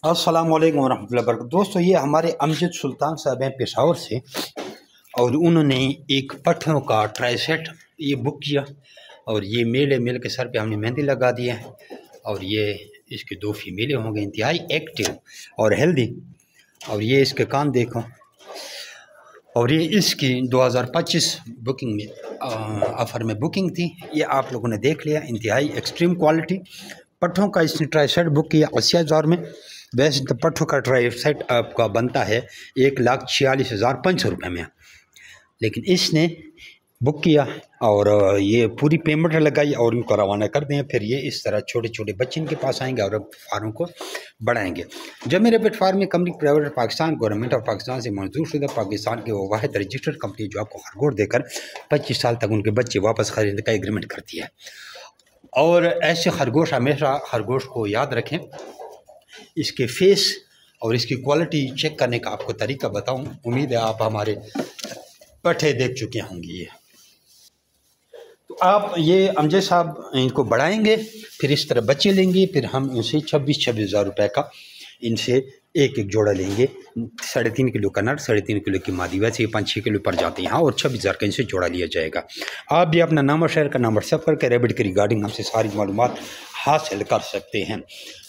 अस्सलाम वालेकुम वरहमतुल्लाहि वबरकातुहू। दोस्तों, ये हमारे अमजद सुल्तान साहब हैं पेशावर से, और उन्होंने एक पट्ठों का ट्राई सेट ये बुक किया, और ये मेल के सर पे हमने मेहंदी लगा दी है। और ये इसके दो फीमेलें होंगे, इंतहाई एक्टिव और हेल्दी। और ये इसके कान देखो, और ये इसकी 2025 बुकिंग में ऑफ़र में बुकिंग थी। ये आप लोगों ने देख लिया, इंतहाई एक्सट्रीम क्वालिटी पट्ठों का इसने ट्राई सेट बुक किया 80,000 में। वैसे तो पट्ठों का ट्राई सेट आपका बनता है 1,46,500 रुपये में, लेकिन इसने बुक किया और ये पूरी पेमेंट लगाई और इनको रवाना कर दें। फिर ये इस तरह छोटे छोटे बच्चे इनके पास आएंगे और फार्म को बढ़ाएंगे। जब मेरे pet farming company private Pakistan government of Pakistan से मंजूर शुदा पाकिस्तान की वो वाहिद रजिस्टर्ड कंपनी जो आपको खरगोश देकर 25 साल तक उनके बच्चे वापस खरीदने का एग्रीमेंट करती है। और ऐसे खरगोश हमेशा खरगोश को याद रखें, इसके फेस और इसकी क्वालिटी चेक करने का आपको तरीका बताऊं। उम्मीद है आप हमारे पट्ठे देख चुके होंगे। ये तो आप ये अमजद साहब इनको बढ़ाएंगे, फिर इस तरह बच्चे लेंगे, फिर हम इनसे 26,000 रुपये का इनसे एक जोड़ा लेंगे। 3.5 किलो का नर, 3.5 किलो की मादी, वैसे ये 5-6 किलो पर जाते हैं यहाँ, और 26,000 का इनसे जोड़ा लिया जाएगा। आप भी अपना नाम और शहर का नाम व्हाट्सएप करके रैबिट के रिगार्डिंग हमसे सारी मालूमात हासिल कर सकते हैं।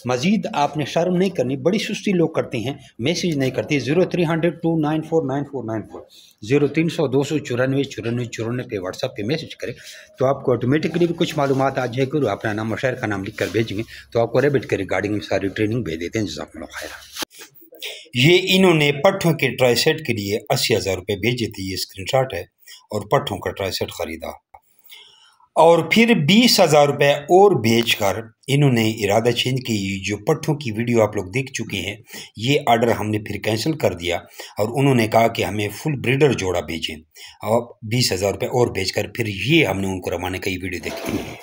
मज़ीद आपने शर्म नहीं करनी, बड़ी सुस्ती लोग करते हैं, मैसेज नहीं करते। 0300 2949494 0300 294 94 पे व्हाट्सएप पे मैसेज करें तो आपको ऑटोमेटिकली भी कुछ मालूमात आ जाएगी, और अपना नाम और शहर का नाम लिख कर भेजेंगे तो आपको रैबिट के रिगार्डिंग सारी ट्रेनिंग भेज देते हैं। जज़ाकुमुल्लाह खैर। ये इन्होंने पट्ठों के ट्राई सेट के लिए 80,000 रुपये भेजे थे, ये स्क्रीनशॉट है, और पट्ठों का ट्राई सेट ख़रीदा, और फिर 20,000 रुपये और भेजकर इन्होंने इरादा चेंज की। जो पट्ठों की वीडियो आप लोग देख चुके हैं, ये ऑर्डर हमने फिर कैंसिल कर दिया, और उन्होंने कहा कि हमें फुल ब्रीडर जोड़ा भेजें, और 20,000 रुपये और भेजकर फिर ये हमने उनको रवाना की वीडियो देखी है।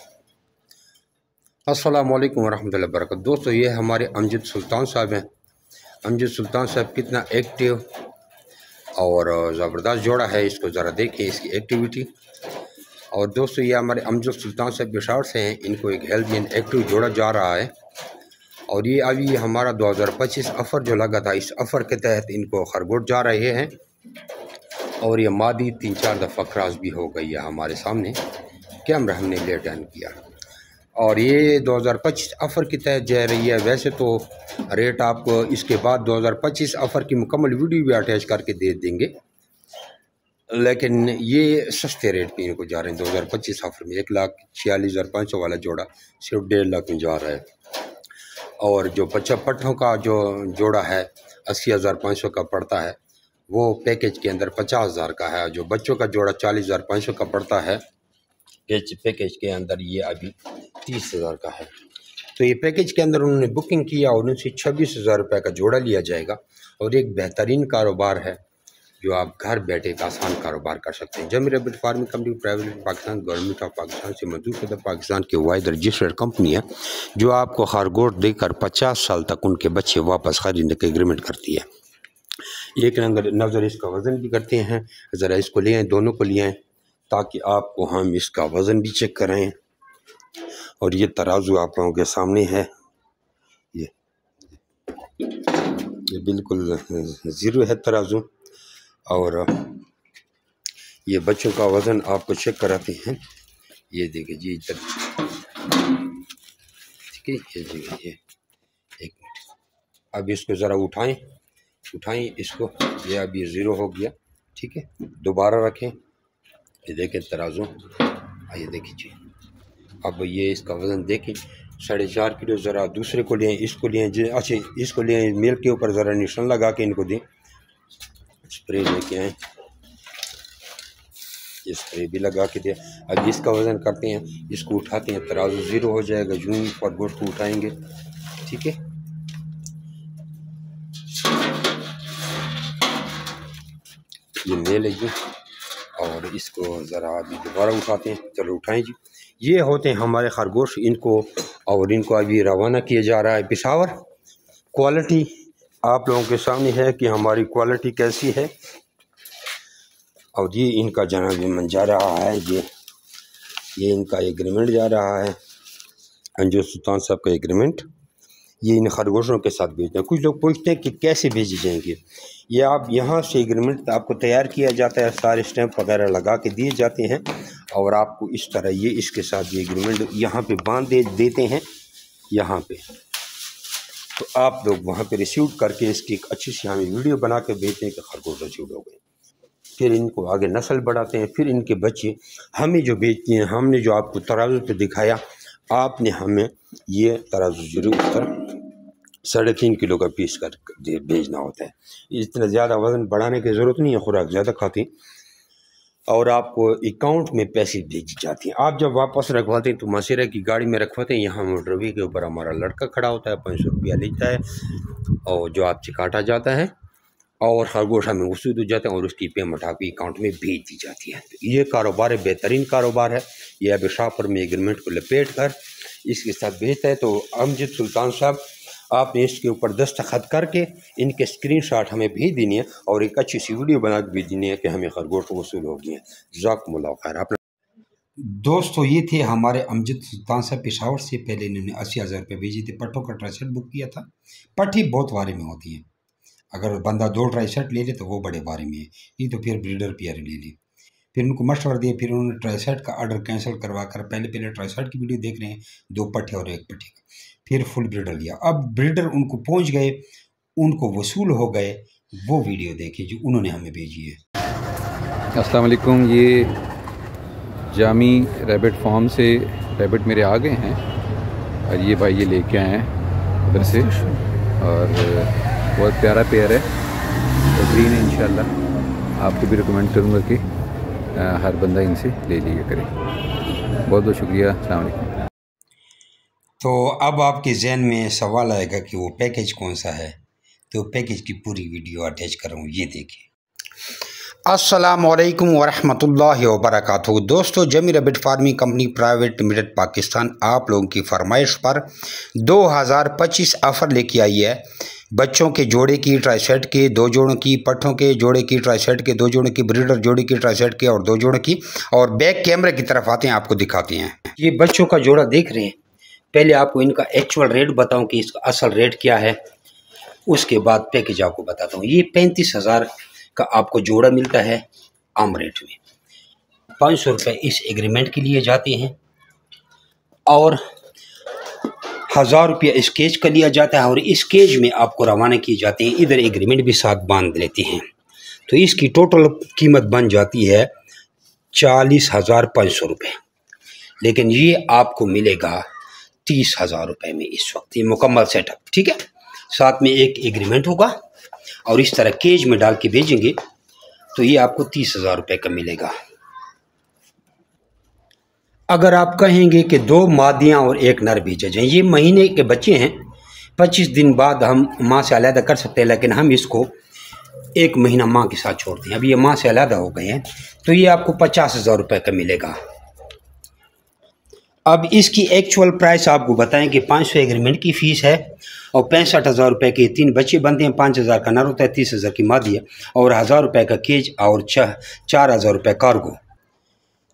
अस्सलाम वालेकुम वरहमतुल्लाहि वबरकातुहू। दोस्तों, ये हमारे अमजद सुल्तान साहब हैं। अमजद सुल्तान साहब कितना एक्टिव और ज़बरदस्त जोड़ा है, इसको ज़रा देखिए इसकी एक्टिविटी। और दोस्तों, ये हमारे अमजद सुल्तान साहब पेशावर से हैं, इनको एक हेल्दी एंड एक्टिव जोड़ा जा रहा है, और ये अभी हमारा 2025 ऑफ़र जो लगा था, इस ऑफ़र के तहत इनको खरगोश जा रहे हैं। और ये मादी 3-4 दफ़ा क्रॉस भी हो गई है हमारे सामने, कैमरा हमने लेट ऑन किया, और ये 2025 ऑफ़र के तहत जा रही है। वैसे तो रेट आपको इसके बाद 2025 ऑफ़र की मुकम्मल वीडियो भी अटैच करके दे देंगे, लेकिन ये सस्ते रेट पे इनको जा रहे हैं 2025 ऑफ़र में। 1,46,500 वाला जोड़ा सिर्फ 1.5 लाख में जा रहा है, और जो बच्चा पट्ठों का जो जोड़ा है 80,500 का पड़ता है, वो पैकेज के अंदर 50,000 का है। जो बच्चों का जोड़ा 40,500 का पड़ता है, पैकेज के अंदर ये अभी 30,000 का है। तो ये पैकेज के अंदर उन्होंने बुकिंग किया, और उनसे 26,000 रुपये का जोड़ा लिया जाएगा, और एक बेहतरीन कारोबार है जो आप घर बैठे एक आसान कारोबार कर सकते हैं। Zameer rabbit farming company private Pakistan government of Pakistan से मंजूर शुदा पाकिस्तान की वाहिद रजिस्टर्ड कंपनी है, जो आपको खरगोश देकर 50 साल तक उनके बच्चे वापस खरीदने का एग्रीमेंट करती है। एक नज़र इसका वज़न भी करते हैं, ज़रा इसको ले आएँ, दोनों को ले आएँ, ताकि आपको हम इसका वज़न भी चेक कराएँ। और ये तराजू आप लोगों के सामने है, ये बिल्कुल ज़ीरो है तराजू, और ये बच्चों का वज़न आपको चेक कराते हैं। ये देखिए जी, इधर ठीक है, ये देखिए, ये 1 मिनट, अब इसको ज़रा उठाएं इसको, ये अभी ज़ीरो हो गया, ठीक है, दोबारा रखें। ये देखें तराजू, ये देखिए जी, अब ये इसका वज़न देखें 4.5 किलो। ज़रा दूसरे को लें, इसको लें जी, अच्छा इसको लें, मेल के ऊपर ज़रा निशान लगा के इनको दें, स्प्रे लेके आएँ, ये स्प्रे भी लगा के दें। अब इसका वज़न करते हैं, इसको उठाते हैं, तराजू ज़ीरो हो जाएगा यूँ ही खरगोश को उठाएंगे, ठीक है। ये मेल है जी, और इसको ज़रा अभी दोबारा उठाते हैं, चलो उठाएं जी। ये होते हैं हमारे खरगोश, इनको और इनको अभी रवाना किया जा रहा है पेशावर। क्वालिटी आप लोगों के सामने है कि हमारी क्वालिटी कैसी है, और ये इनका जनाब जा रहा है, ये इनका एग्रीमेंट जा रहा है, अमजद सुल्तान साहब का एग्रीमेंट। ये इन खरगोशों के साथ भेजते हैं। कुछ लोग पूछते हैं कि कैसे भेजे जाएंगे। ये आप यहाँ से एग्रीमेंट आपको तैयार किया जाता है, सारे स्टैंप वगैरह लगा के दिए जाते हैं और आपको इस तरह ये इसके साथ ये एग्रीमेंट यहाँ पे बांध देते हैं यहाँ पे। तो आप लोग वहाँ पे रिसीव करके इसकी एक अच्छी सी हमें वीडियो बना के भेजते हैं कि खरगोश रिसीव हो गए। फिर इनको आगे नस्ल बढ़ाते हैं, फिर इनके बच्चे हमें जो बेचते हैं। हमने जो आपको तराजू पे दिखाया, आपने हमें ये तराजू जरूर 3.5 किलो का पीस कर भेजना होता है। इतना ज़्यादा वज़न बढ़ाने की ज़रूरत नहीं है, खुराक ज़्यादा खाती और आपको अकाउंट में पैसे भेजी जाती हैं। आप जब वापस रखवाते हैं तो मासेरा की गाड़ी में रखवाते हैं। यहाँ मोटरवे के ऊपर हमारा लड़का खड़ा होता है, 500 रुपया लेता है और जो आपसे काटा जाता है और खरगोश हमें वसूल हो जाते हैं और उसकी पेमेंट आपके अकाउंट में भेज दी जाती है। तो ये कारोबार है, बेहतरीन कारोबार है। ये अब शापर में एग्रीमेंट को लपेट कर इसके साथ भेजता है। तो अमजद सुल्तान साहब, आपने इसके ऊपर दस्तखत करके इनके स्क्रीनशॉट हमें भेज देनी है और एक अच्छी सी वीडियो बना के भेज देनी है कि हमें खरगोश वसूल हो गए हैं। जज़ाकुमुल्लाह खैर। आपने दोस्तों ये थे हमारे अमजद सुल्तान साहब पेशावर से। पहले इन्होंने 80,000 रुपये भेजे थे, पट्टों का ट्राई सेट बुक किया था। पट्टी बहुत बारे में होती है, अगर बंदा 2 ट्राई सेट ले ले तो वो बड़े बारे में है, नहीं तो फिर ब्रीडर पेयर ले ले। फिर उनको मशवरा दिया, फिर उन्होंने ट्राई सेट का ऑर्डर कैंसिल करवा कर पहले ट्राई सेट की वीडियो देख रहे हैं, 2 पट्टे और 1 पट्टी का, फिर फुल ब्रीडर लिया। अब ब्रीडर उनको पहुंच गए, उनको वसूल हो गए। वो वीडियो देखिए जो उन्होंने हमें भेजी है। अस्सलाम वालेकुम। ये जामी रैबिट फार्म से रैबिट मेरे आ गए हैं और ये भाई ये लेके आए हैं उधर से और बहुत प्यारा पेयर है, तो ग्रीन है। इंशाल्लाह आपको भी रिकमेंड करूँगा कि हर बंदा इनसे ले लिया करे। बहुत बहुत शुक्रिया। अस्सलाम वालेकुम। तो अब आपके जहन में सवाल आएगा कि वो पैकेज कौन सा है, तो पैकेज की पूरी वीडियो अटैच कर रहा हूँ, ये देखिए। अस्सलामुअलैकुम वरहमतुल्लाहि वबरकातुहू। दोस्तों, जमी rabbit farming company private limited Pakistan आप लोगों की फरमाइश पर 2025 ऑफ़र लेके आई है। बच्चों के जोड़े की ट्राइसेट के, 2 जोड़ों की, पट्ठों के जोड़े की ट्राइसेट के, 2 जोड़ों की, ब्रीडर जोड़े की ट्राइसेट के और 2 जोड़ों की। और बैक कैमरे की तरफ आते हैं, आपको दिखाते हैं। ये बच्चों का जोड़ा देख रहे हैं। पहले आपको इनका एक्चुअल रेट बताऊं कि इसका असल रेट क्या है, उसके बाद पैकेज आपको बताता हूँ। ये 35,000 का आपको जोड़ा मिलता है आम रेट में। 500 रुपये इस एग्रीमेंट के लिए जाते हैं और 1000 रुपया स्केच का लिया जाता है और इस स्केच में आपको रवाना किए जाते हैं। इधर एग्रीमेंट भी साथ बांध लेते हैं, तो इसकी टोटल कीमत बन जाती है 40,500 रुपये। लेकिन ये आपको मिलेगा 30,000 रुपये में इस वक्त, ये मुकम्मल सेटअप। ठीक है, साथ में एक एग्रीमेंट होगा और इस तरह केज में डाल के भेजेंगे तो ये आपको 30,000 रुपये का मिलेगा। अगर आप कहेंगे कि 2 मादियाँ और 1 नर भेजे जाएँ, ये महीने के बच्चे हैं, 25 दिन बाद हम माँ से अलहदा कर सकते हैं, लेकिन हम इसको 1 महीना माँ के साथ छोड़ते हैं। अब ये माँ से अलहदा हो गए हैं तो ये आपको 50,000 रुपये का मिलेगा। अब इसकी एक्चुअल प्राइस आपको बताएं कि 500 एग्रीमेंट की फ़ीस है और 65,000 रुपये के 3 बच्चे बनते हैं। 5,000 का नर होता है, 30,000 की मादी है और 1,000 रुपये का केज और 4,000 रुपये कार्गो।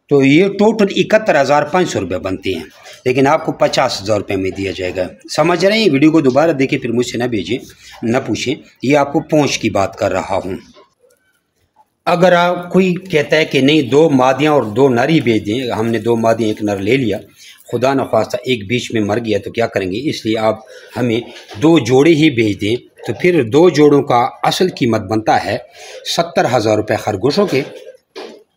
तो ये टोटल 71,500 रुपये बनते हैं, लेकिन आपको 50,000 रुपये में दिया जाएगा। समझ रहे हैं? वीडियो को दोबारा देखें, फिर मुझसे ना भेजें, ना पूछें। ये आपको पहुँच की बात कर रहा हूँ। अगर आप कोई कहता है कि नहीं 2 मादियाँ और 2 नर ही भेज दें, हमने 2 मादियाँ 1 नर ले लिया, खुदा न खास्ता एक बीच में मर गया तो क्या करेंगे, इसलिए आप हमें 2 जोड़े ही भेज दें। तो फिर 2 जोड़ों का असल कीमत बनता है 70,000 रुपये खरगोशों के,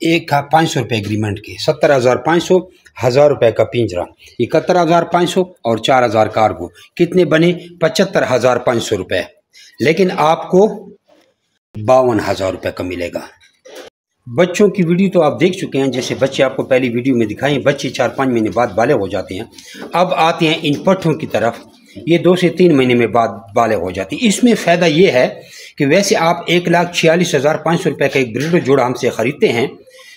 एक 500 रुपये एग्रीमेंट के। 70,500, 1,000 रुपये का पिंजरा, 71,500 और 4,000 कार्गो, कितने बने? 75,500 रुपये। लेकिन आपको 52,000 रुपये का मिलेगा। बच्चों की वीडियो तो आप देख चुके हैं, जैसे बच्चे आपको पहली वीडियो में दिखाएं। बच्चे 4-5 महीने बाद बाले हो जाते हैं। अब आते हैं इन पट्ठों की तरफ, ये 2 से 3 महीने में बाद बाले हो जाती है। इसमें फ़ायदा ये है कि वैसे आप 1,46,500 रुपये का एक ब्रीडर जोड़ा हमसे ख़रीदते हैं,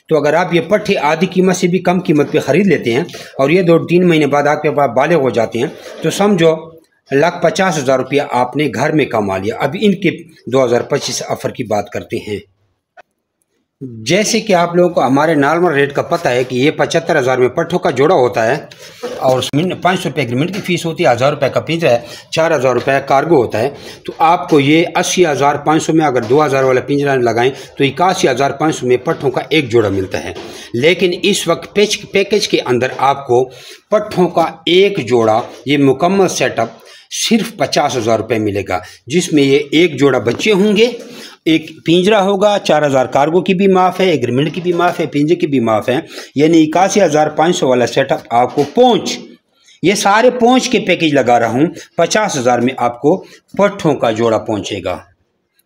तो अगर आप ये पट्ठे आधी कीमत से भी कम कीमत पे ख़रीद लेते हैं और ये 2-3 महीने बाद आपके पास बाले हो जाते हैं, तो समझो 1,50,000 रुपया आपने घर में कमा लिया। अब इनके 2025 ऑफ़र की बात करते हैं। जैसे कि आप लोगों को हमारे नॉर्मल रेट का पता है कि ये 75,000 में पट्ठों का जोड़ा होता है और 500 रुपये एग्रीमेंट की फ़ीस होती है, 1000 रुपये का पिंजरा है, 4000 रुपये कार्गो होता है। तो आपको ये 80,500 में अगर 2000 वाला पिंजरा लगाएं तो 81,500 में पट्ठों का एक जोड़ा मिलता है। लेकिन इस वक्त पैकेज के अंदर आपको पट्ठों का एक जोड़ा, ये मुकम्मल सेटअप सिर्फ 50,000 रुपये मिलेगा, जिसमें ये एक जोड़ा बच्चे होंगे, एक पिंजरा होगा, 4000 कार्गो की भी माफ़ है, एग्रीमेंट की भी माफ़ है, पिंजरे की भी माफ़ है। यानी 81,500 वाला सेटअप आपको पहुँच, ये सारे पहुँच के पैकेज लगा रहा हूँ, 50,000 में आपको पट्ठों का जोड़ा पहुँचेगा।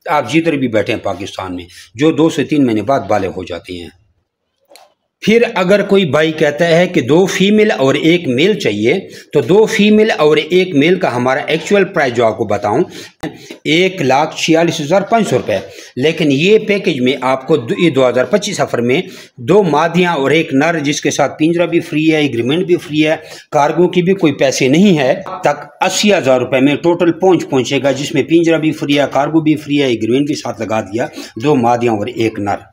आप जिधर भी बैठे हैं पाकिस्तान में, जो 2 से 3 महीने बाद बाले हो जाती हैं। फिर अगर कोई भाई कहता है कि 2 फीमेल और 1 मेल चाहिए, तो 2 फीमेल और 1 मेल का हमारा एक्चुअल प्राइस जो आपको बताऊं 1,46,500 रुपये। लेकिन ये पैकेज में आपको ये 2025 सफ़र में 2 मादियाँ और 1 नर, जिसके साथ पिंजरा भी फ्री है, एग्रीमेंट भी फ्री है, कार्गो की भी कोई पैसे नहीं है, तक 80,000 रुपये में टोटल पहुँचेगा, जिसमें पिंजरा भी फ्री है, कार्गो भी फ्री है, एग्रीमेंट भी साथ लगा दिया, 2 मादियाँ और 1 नर।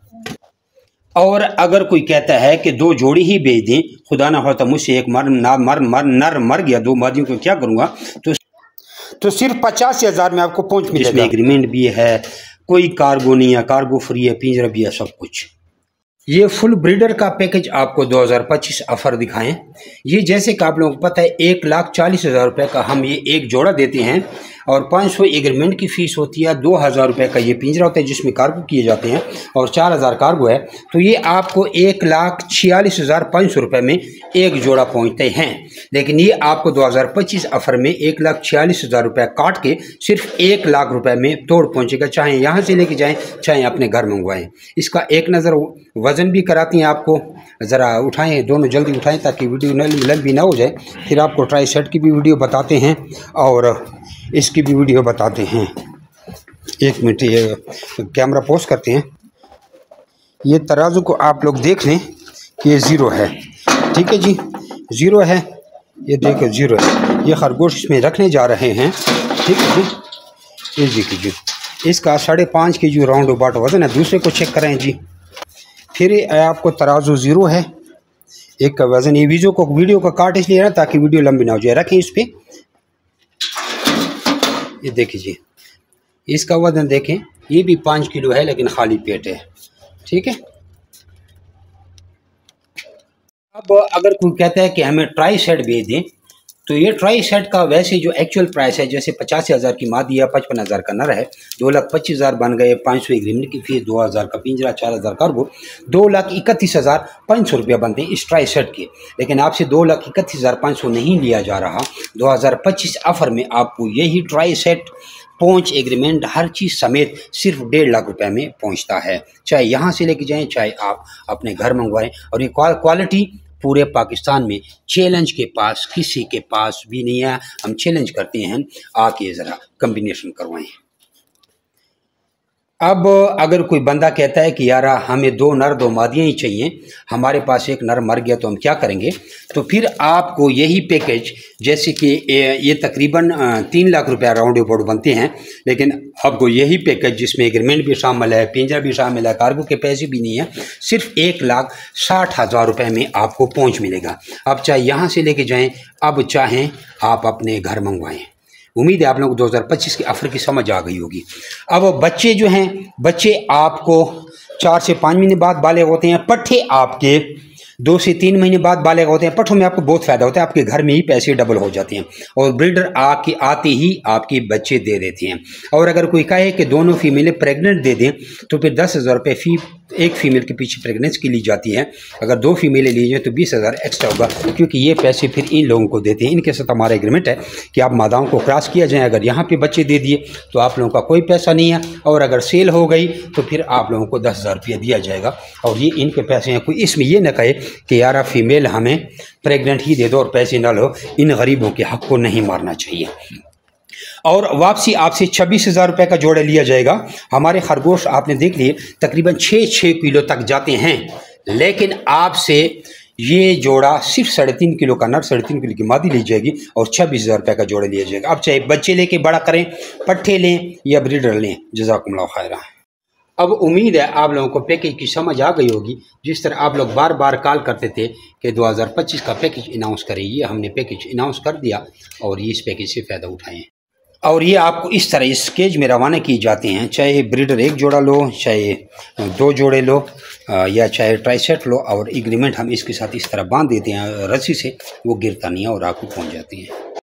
और अगर कोई कहता है कि 2 जोड़ी ही भेज दें, खुदा ना होता मुझसे एक नर मर गया, 2 मादियों को क्या करूँगा, तो सिर्फ 85,000 में आपको पहुँच मिलेगा। जिसमें एग्रीमेंट भी है, कोई कार्गो नहीं है, कार्गो फ्री है, पिंजरा भी है, सब कुछ। ये फुल ब्रीडर का पैकेज आपको 2025 ऑफर दिखाएं। ये जैसे कि आप लोगों को पता है 1,40,000 रुपये का हम ये एक जोड़ा देते हैं और 500 एग्रीमेंट की फ़ीस होती है, 2,000 रुपये का ये पिंजरा होता है जिसमें कार्गो किए जाते हैं और 4,000 कार्गो है। तो ये आपको 1,46,500 रुपये में एक जोड़ा पहुंचते हैं। लेकिन ये आपको 2025 ऑफर में 1,46,000 रुपये काट के सिर्फ 1,00,000 रुपये में तोड़ पहुंचेगा, चाहे यहाँ से लेके जाएँ चाहे अपने घर मंगवाएँ। इसका एक नज़र वज़न भी कराती हैं आपको, ज़रा उठाएं, दोनों जल्दी उठाएं ताकि वीडियो लंबी ना हो जाए। फिर आपको ट्राई सेट की भी वीडियो बताते हैं और इसकी भी वीडियो बताते हैं। 1 मिनट ये कैमरा पॉज करते हैं। ये तराजू को आप लोग देख लें कि ये 0 है, ठीक है जी, 0 है, ये देखो 0 है। ये खरगोश इसमें रखने जा रहे हैं, ठीक है जी। ये देखिए जी, इसका 5.5 kg राउंड अबाउट वज़न है। दूसरे को चेक करें जी। फिर आपको तराजू 0 है, एक का वज़न। ये वीडियो का काट इसलिए ना ताकि वीडियो लंबी ना हो जाए। रखें इस पर, ये देखिए जी, इसका वज़न देखें, ये भी 5 किलो है लेकिन खाली पेट है, ठीक है। अब अगर कोई कहता है कि हमें ट्राई सेट भेज दें, तो ये ट्राई सेट का वैसे जो एक्चुअल प्राइस है, जैसे 85,000 की मादी है, 55,000 का नर है, 2,25,000 बन गए, 500 एग्रीमेंट की फीस, 2,000 का पिंजरा, 4,000 कार्गो, 2,31,500 रुपया बनते हैं इस ट्राई सेट के। लेकिन आपसे 2,31,500 नहीं लिया जा रहा। 2025 ऑफर में आपको यही ट्राई सेट, पहुँच, एग्रीमेंट, हर चीज़ समेत सिर्फ 1.5 लाख रुपए में पहुँचता है। चाहे यहाँ से लेके जाएँ, चाहे आप अपने घर मंगवाएँ। और ये क्वालिटी पूरे पाकिस्तान में चैलेंज के पास किसी के पास भी नहीं है। हम चैलेंज करते हैं, आके ज़रा कम्बिनेशन करवाएं। अब अगर कोई बंदा कहता है कि यार हमें 2 नर 2 मादियाँ ही चाहिए, हमारे पास एक नर मर गया तो हम क्या करेंगे, तो फिर आपको यही पैकेज, जैसे कि ये तकरीबन 3 लाख रुपया राउंड अबाउट बनते हैं, लेकिन आपको यही पैकेज जिसमें एग्रीमेंट भी शामिल है, पिंजरा भी शामिल है, कार्गो के पैसे भी नहीं है, सिर्फ 1,60,000 रुपये में आपको पहुँच मिलेगा। अब चाहे यहाँ से लेके जाएँ, अब चाहें आप अपने घर मंगवाएँ। उम्मीद है आप लोगों को 2025 की ऑफर की समझ आ गई होगी। अब बच्चे जो हैं, बच्चे आपको 4 से 5 महीने बाद बाले होते हैं, पट्ठे आपके 2 से 3 महीने बाद बाले होते हैं। पट्ठों में आपको बहुत फ़ायदा होता है, आपके घर में ही पैसे डबल हो जाते हैं और ब्रीडर आके आते ही आपके बच्चे दे देते हैं। और अगर कोई कहे कि दोनों फीमेलें प्रेग्नेंट दे दें, तो फिर 10,000 रुपये एक फ़ीमेल के पीछे प्रेगनेंसी की ली जाती है। अगर 2 फीमेलें ली जाए तो 20,000 एक्स्ट्रा होगा, क्योंकि ये पैसे फिर इन लोगों को देते हैं। इनके साथ हमारा एग्रीमेंट है कि आप मादाओं को क्रॉस किया जाए, अगर यहाँ पे बच्चे दे दिए तो आप लोगों का कोई पैसा नहीं है, और अगर सेल हो गई तो फिर आप लोगों को 10,000 रुपया दिया जाएगा और ये इनके पैसे हैं। कोई इसमें ये न कहे कि यार फीमेल हमें प्रेग्नेंट ही दे दो और पैसे ना लो। इन गरीबों के हक़ को नहीं मारना चाहिए। और वापसी आपसे 26,000 रुपये का जोड़ा लिया जाएगा। हमारे खरगोश आपने देख लिए तकरीबन 6 किलो तक जाते हैं, लेकिन आपसे ये जोड़ा सिर्फ 3.5 किलो का नर, 3.5 किलो की मादी ली जाएगी और 26,000 रुपये का जोड़ा लिया जाएगा। अब चाहे बच्चे लेके बड़ा करें, पट्ठे लें या ब्रीडर लें। जज़ाकुमुल्लाह खैरा। अब उम्मीद है आप लोगों को पैकेज की समझ आ गई होगी। जिस तरह आप लोग बार बार कॉल करते थे कि 2025 का पैकेज अनाउंस करें, ये हमने पैकेज अनाउंस कर दिया और ये इस पैकेज से फ़ायदा उठाएं। और ये आपको इस तरह इस केज में रवाना किए जाते हैं, चाहे ब्रीडर एक जोड़ा लो, चाहे 2 जोड़े लो, या चाहे ट्राइसेट लो। और एग्रीमेंट हम इसके साथ इस तरह बांध देते हैं रस्सी से, वो गिरता नहीं है और आपको पहुँच जाती हैं।